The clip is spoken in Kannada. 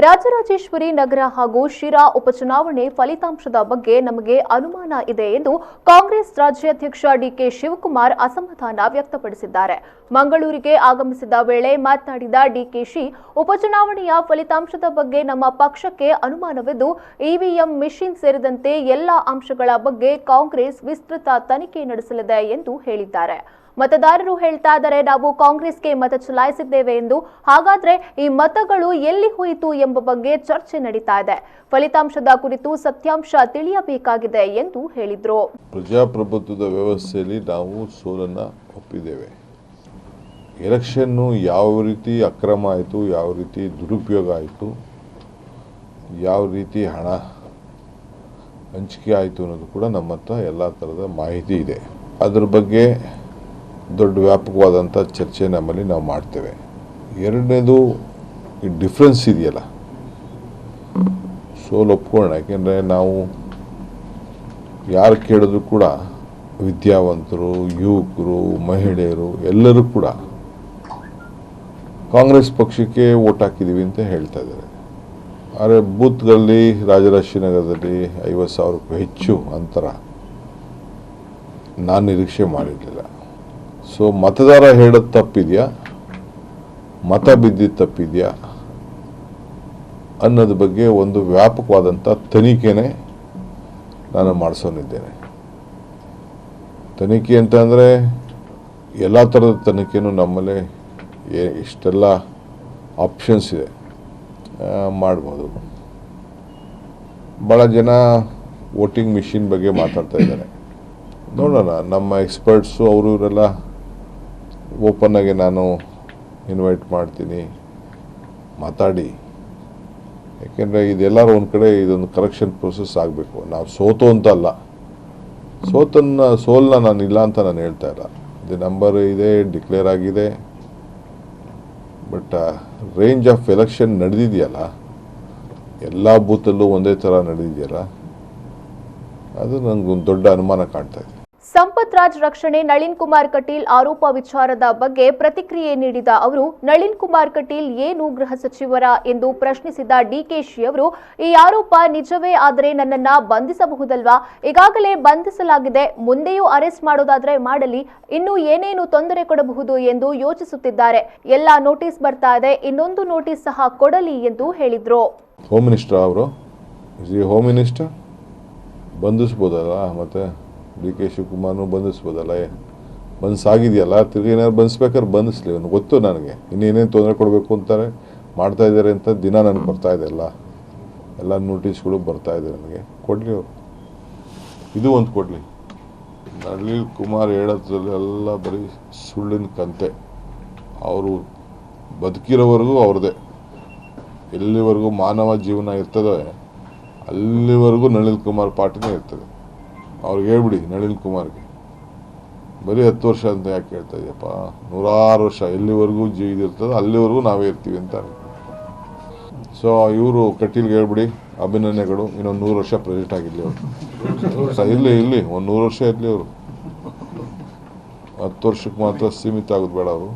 ರಾಜರಾಜೇಶ್ವರಿ ನಗರ ಹಾಗೂ ಶಿರಾ ಉಪಚುನಾವಣೆ ಫಲಿತಾಂಶದ ಬಗ್ಗೆ ನಮಗೆ ಅನುಮಾನ ಇದೆ ಎಂದು ಕಾಂಗ್ರೆಸ್ ರಾಜ್ಯಾಧ್ಯಕ್ಷ ಡಿಕೆ ಶಿವಕುಮಾರ್ ಅಸಮಾಧಾನ ವ್ಯಕ್ತಪಡಿಸಿದ್ದಾರೆ. ಮಂಗಳೂರಿಗೆ ಆಗಮಿಸಿದ ವೇಳೆ ಮಾತನಾಡಿದ ಡಿಕೆಶಿ, ಉಪಚುನಾವಣೆಯ ಫಲಿತಾಂಶದ ಬಗ್ಗೆ ನಮ್ಮ ಪಕ್ಷಕ್ಕೆ ಅನುಮಾನವಿದ್ದು ಇವಿಎಂ ಮಿಷಿನ್ ಸೇರಿದಂತೆ ಎಲ್ಲ ಅಂಶಗಳ ಬಗ್ಗೆ ಕಾಂಗ್ರೆಸ್ ವಿಸ್ತೃತ ತನಿಖೆ ನಡೆಸಲಿದೆ ಎಂದು ಹೇಳಿದ್ದಾರೆ. ಮತದಾರರು ಹೇಳ್ತಾ ಇದ್ದಾರೆ, ನಾವು ಕಾಂಗ್ರೆಸ್ಗೆ ಮತ ಚಲಾಯಿಸಿದ್ದೇವೆ ಎಂದು. ಹಾಗಾದ್ರೆ ಈ ಮತಗಳು ಎಲ್ಲಿ ಹೋಯಿತು ಎಂಬ ಬಗ್ಗೆ ಚರ್ಚೆ ನಡೀತಾ ಇದೆ. ಫಲಿತಾಂಶದ ಕುರಿತು ಸತ್ಯಾಂಶ ತಿಳಿಯಬೇಕಾಗಿದೆ ಎಂದು ಹೇಳಿದ್ರು. ಪ್ರಜಾಪ್ರಭುತ್ವದ ವ್ಯವಸ್ಥೆಯಲ್ಲಿ ನಾವು ಸೋಲನ್ನ ಒಪ್ಪಿದ್ದೇವೆ. ಎಲೆಕ್ಷನ್ ಯಾವ ರೀತಿ ಅಕ್ರಮ ಆಯಿತು, ಯಾವ ರೀತಿ ದುರುಪಯೋಗ ಆಯಿತು, ಯಾವ ರೀತಿ ಹಣ ಹಂಚಿಕೆ ಆಯಿತು ಅನ್ನೋದು ಕೂಡ ನಮ್ಮ ಹತ್ರ ಎಲ್ಲ ಥರದ ಮಾಹಿತಿ ಇದೆ. ಅದ್ರ ಬಗ್ಗೆ ದೊಡ್ಡ ವ್ಯಾಪಕವಾದಂಥ ಚರ್ಚೆ ನಮ್ಮಲ್ಲಿ ನಾವು ಮಾಡ್ತೇವೆ. ಎರಡನೇದು, ಈ ಡಿಫ್ರೆನ್ಸ್ ಇದೆಯಲ್ಲ, ಸೋಲು ಒಪ್ಕೊಳ್ಳೋಣ. ಯಾಕೆಂದರೆ ನಾವು ಯಾರು ಕೇಳಿದ್ರು ಕೂಡ ವಿದ್ಯಾವಂತರು, ಯುವಕರು, ಮಹಿಳೆಯರು ಎಲ್ಲರೂ ಕೂಡ ಕಾಂಗ್ರೆಸ್ ಪಕ್ಷಕ್ಕೆ ವೋಟ್ ಹಾಕಿದ್ದೀವಿ ಅಂತ ಹೇಳ್ತಾ ಇದ್ದಾರೆ. ಆದರೆ ಬೂತ್ಗಳಲ್ಲಿ ರಾಜರಾಜೇಶ್ವರಿ 50,000ಕ್ಕೂ ಹೆಚ್ಚು ಅಂತರ ನಾನು ನಿರೀಕ್ಷೆ ಮಾಡಿರಲಿಲ್ಲ. ಸೊ ಮತದಾರ ಹೇಳೋದು ತಪ್ಪಿದೆಯಾ, ಮತ ಬಿದ್ದಿದ್ದು ತಪ್ಪಿದೆಯಾ ಅನ್ನೋದ್ರ ಬಗ್ಗೆ ಒಂದು ವ್ಯಾಪಕವಾದಂಥ ತನಿಖೆನೇ ನಾನು ಮಾಡಿಸೋನಿದ್ದೇನೆ. ತನಿಖೆ ಅಂತಂದರೆ ಎಲ್ಲ ಥರದ ತನಿಖೆನೂ ನಮ್ಮಲ್ಲಿ ಇಷ್ಟೆಲ್ಲ ಆಪ್ಷನ್ಸ್ ಇದೆ, ಮಾಡ್ಬೋದು. ಭಾಳ ಜನ ವೋಟಿಂಗ್ ಮಿಷಿನ್ ಬಗ್ಗೆ ಮಾತಾಡ್ತಾ ಇದ್ದಾರೆ. ನೋಡೋಣ, ನಮ್ಮ ಎಕ್ಸ್ಪರ್ಟ್ಸು ಅವರು ಇವರೆಲ್ಲ ಓಪನ್ನಾಗಿ ನಾನು ಇನ್ವೈಟ್ ಮಾಡ್ತೀನಿ, ಮಾತಾಡಿ. ಯಾಕೆಂದರೆ ಇದೆಲ್ಲರೂ ಒಂದು ಕಡೆ ಇದೊಂದು ಕರೆಕ್ಷನ್ ಪ್ರೊಸೆಸ್ ಆಗಬೇಕು. ನಾವು ಸೋತು ಅಂತ ಅಲ್ಲ, ಸೋಲನ್ನ ನಾನು ಇಲ್ಲ ಅಂತ ನಾನು ಹೇಳ್ತಾ ಇಲ್ಲ. ಇದು ನಂಬರ್ ಇದೆ, ಡಿಕ್ಲೇರ್ ಆಗಿದೆ. ಬಟ್ ರೇಂಜ್ ಆಫ್ ಎಲೆಕ್ಷನ್ ನಡೆದಿದೆಯಲ್ಲ, ಎಲ್ಲ ಬೂತಲ್ಲೂ ಒಂದೇ ಥರ ನಡೆದಿದೆಯಲ್ಲ, ಅದು ನನಗೊಂದು ದೊಡ್ಡ ಅನುಮಾನ ಕಾಣ್ತಾ ಇದೆ. ಸಂಪತ್ ರಾಜ್ ರಕ್ಷಣೆ ನಳಿನ್ ಕುಮಾರ್ ಕಟೀಲ್ ಆರೋಪ ವಿಚಾರದ ಬಗ್ಗೆ ಪ್ರತಿಕ್ರಿಯೆ ನೀಡಿದ ಅವರು, ನಳಿನ್ ಕುಮಾರ್ ಕಟೀಲ್ ಏನು ಗೃಹ ಸಚಿವರ ಎಂದು ಪ್ರಶ್ನಿಸಿದ ಡಿಕೆಶಿ ಅವರು, ಈ ಆರೋಪ ನಿಜವೇ ಆದರೆ ನನ್ನನ್ನ ಬಂಧಿಸಬಹುದಲ್ವಾ? ಈಗಾಗಲೇ ಬಂಧಿಸಲಾಗಿದೆ, ಮುಂದೆಯೂ ಅರೆಸ್ಟ್ ಮಾಡೋದಾದ್ರೆ ಮಾಡಲಿ, ಇನ್ನು ಏನೇನು ತೊಂದರೆ ಕೊಡಬಹುದು ಎಂದು ಯೋಚಿಸುತ್ತಿದ್ದಾರೆ. ಎಲ್ಲ ನೋಟಿಸ್ ಬರ್ತಾ ಇದೆ, ಇನ್ನೊಂದು ನೋಟಿಸ್ ಸಹ ಕೊಡಲಿ ಎಂದು ಹೇಳಿದ್ರು. ಹೋಮ್ ಮಿನಿಸ್ಟರ್ ಅವರು ಹೋಮ್ ಮಿನಿಸ್ಟರ್ ಬಂಧಿಸ್ಬೋದಲ್ಲ, ಮತ್ತೆ ಡಿ ಕೆ ಶಿವಕುಮಾರ್ನು ಬಂಧಿಸ್ಬೋದಲ್ಲ, ಬಂಧಿಸಾಗಿದೆಯಲ್ಲ, ತಿರುಗಿ ಏನಾದ್ರು ಬಂಧಿಸ್ಬೇಕಾದ್ರೆ ಬಂಧಿಸ್ಲಿ. ಅವ್ನು ಗೊತ್ತು ನನಗೆ ಇನ್ನೇನೇನು ತೊಂದರೆ ಕೊಡಬೇಕು ಅಂತಾರೆ, ಮಾಡ್ತಾ ಇದ್ದಾರೆ ಅಂತ ದಿನ ನನಗೆ ಬರ್ತಾ ಇದೆ. ಎಲ್ಲ ನೋಟಿಸ್ಗಳು ಬರ್ತಾ ಇದೆ ನನಗೆ. ಕೊಡಲಿ ಅವರು, ಇದು ಒಂದು ಕೊಡಲಿ. ನಳಿನ್ ಕುಮಾರ್ ಹೇಳೋದ್ರಲ್ಲೆಲ್ಲ ಬರೀ ಸುಳ್ಳಿನ ಕಂತೆ. ಅವರು ಬದುಕಿರೋವರೆಗೂ ಅವ್ರದ್ದೇ, ಎಲ್ಲಿವರೆಗೂ ಮಾನವ ಜೀವನ ಇರ್ತದೆ ಅಲ್ಲಿವರೆಗೂ ನಳಿನ್ ಕುಮಾರ್ ಪಾರ್ಟಿನೇ ಇರ್ತದೆ. ಅವ್ರಿಗೆ ಹೇಳ್ಬಿಡಿ, ನಳಿನ್ ಕುಮಾರ್ಗೆ ಬರೀ 10 ವರ್ಷ ಅಂತ ಯಾಕೆ ಹೇಳ್ತಾ ಇದೆಯಪ್ಪ, 106 ವರ್ಷ ಎಲ್ಲಿವರೆಗೂ ಇರ್ತದೆ ಅಲ್ಲಿವರೆಗೂ ನಾವೇ ಇರ್ತೀವಿ ಅಂತ. ಸೊ ಇವರು ಕಟೀಲ್ಗೆ ಹೇಳ್ಬಿಡಿ, ಅಭಿನಂದನೆಗಳು, ಇನ್ನೊಂದು 100 ವರ್ಷ ಪ್ರೆಸಿಡೆಂಟ್ ಆಗಿರಲಿ ಅವರು. ಇರಲಿ ಒಂದು 100 ವರ್ಷ ಇರಲಿ ಅವರು. 10 ವರ್ಷಕ್ಕೆ ಮಾತ್ರ ಸೀಮಿತ ಆಗೋದು ಬೇಡ ಅವರು.